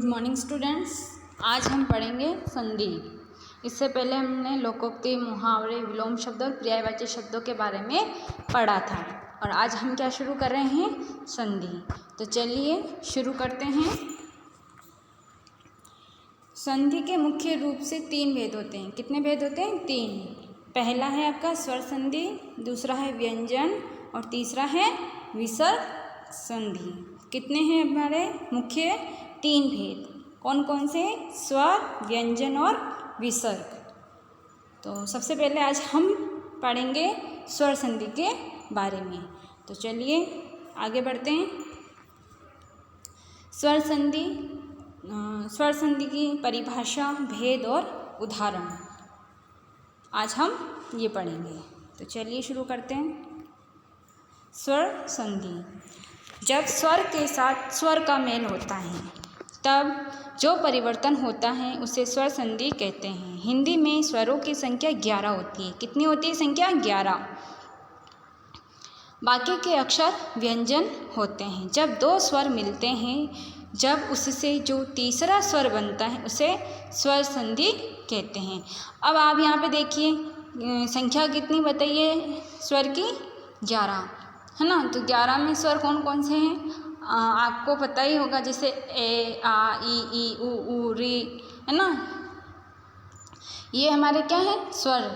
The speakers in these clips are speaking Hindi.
Good morning students. आज हम पढ़ेंगे संधि। इससे पहले हमने लोकोक्ति, मुहावरे, विलोम शब्द और पर्यायवाची शब्दों के बारे में पढ़ा था और आज हम क्या शुरू कर रहे हैं, संधि। तो चलिए शुरू करते हैं। संधि के मुख्य रूप से 3 भेद होते हैं। कितने भेद होते हैं? 3। पहला है आपका स्वर संधि, दूसरा है व्यंजन और तीसरा है विसर्ग संधि। कितने हैं हमारे मुख्य? 3 भेद। कौन कौन से? स्वर, व्यंजन और विसर्ग। तो सबसे पहले आज हम पढ़ेंगे स्वर संधि के बारे में। तो चलिए आगे बढ़ते हैं। स्वर संधि, स्वर संधि की परिभाषा, भेद और उदाहरण आज हम ये पढ़ेंगे। तो चलिए शुरू करते हैं। स्वर संधि, जब स्वर के साथ स्वर का मेल होता है तब जो परिवर्तन होता है उसे स्वर संधि कहते हैं। हिंदी में स्वरों की संख्या 11 होती है। कितनी होती है संख्या? 11। बाकी के अक्षर व्यंजन होते हैं। जब 2 स्वर मिलते हैं, जब उससे जो तीसरा स्वर बनता है उसे स्वर संधि कहते हैं। अब आप यहाँ पे देखिए संख्या कितनी बताइए स्वर की? 11 है ना। तो 11 में स्वर कौन कौन से हैं आपको पता ही होगा, जैसे ए, आ, ई, ऊ, ऊ, री, है ना। ये हमारे क्या है? स्वर।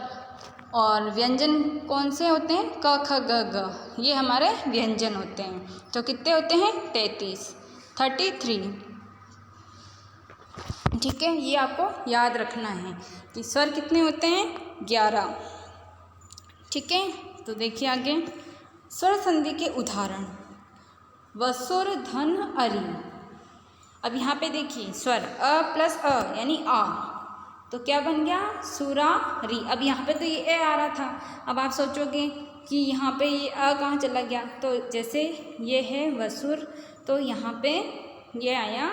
और व्यंजन कौन से होते हैं? क, ख, ग, घ। ये हमारे व्यंजन होते हैं। तो कितने होते हैं? 33। ठीक है, ये आपको याद रखना है कि स्वर कितने होते हैं? 11। ठीक है, तो देखिए आगे स्वर संधि के उदाहरण। वसुर, धन, अरि। अब यहाँ पे देखिए स्वर अ प्लस अ यानी आ, तो क्या बन गया? सुरा री। अब यहाँ पे तो ये ए आ रहा था। अब आप सोचोगे कि यहाँ पे ये अ कहाँ चला गया? तो जैसे ये है वसुर, तो यहाँ पे ये आया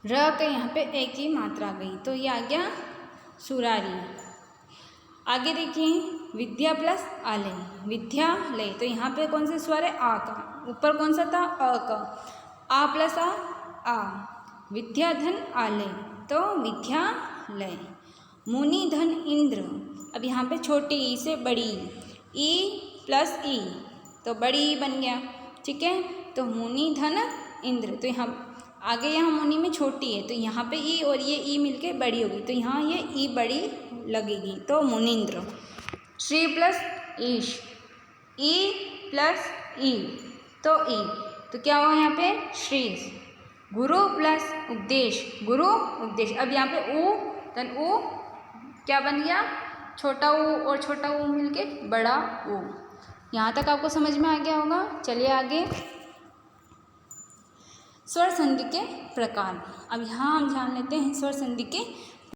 र के यहाँ पे ए की मात्रा गई, तो ये आ गया सुरारी। आगे देखिए विद्या प्लस आलय, विद्यालय। तो यहाँ पे कौन से स्वर है? आ का। ऊपर कौन सा था? अ का। आ प्लस आ, विद्याधन आलय, तो विद्यालय। मुनि, धन, इंद्र। अब यहाँ पे छोटी ई से बड़ी ई प्लस ई, तो बड़ी ई बन गया। ठीक है, तो मुनि, धन, इंद्र। तो यहाँ आगे यहाँ मुनि में छोटी है, तो यहाँ पे ई और ये ई मिलके बड़ी होगी, तो यहाँ ये ई बड़ी लगेगी, तो मुनीन्द्र। श्री प्लस ईश, ई प्लस ई, तो ई, तो क्या हुआ यहाँ पे? श्री। गुरु प्लस उपदेश, गुरु उपदेश। अब यहाँ पे ऊ, देन ऊ क्या बन गया? छोटा ऊ और छोटा ऊ मिलके बड़ा ऊ। यहाँ तक आपको समझ में आ गया होगा। चलिए आगे स्वर संधि के प्रकार। अब यहाँ हम जान लेते हैं स्वर संधि के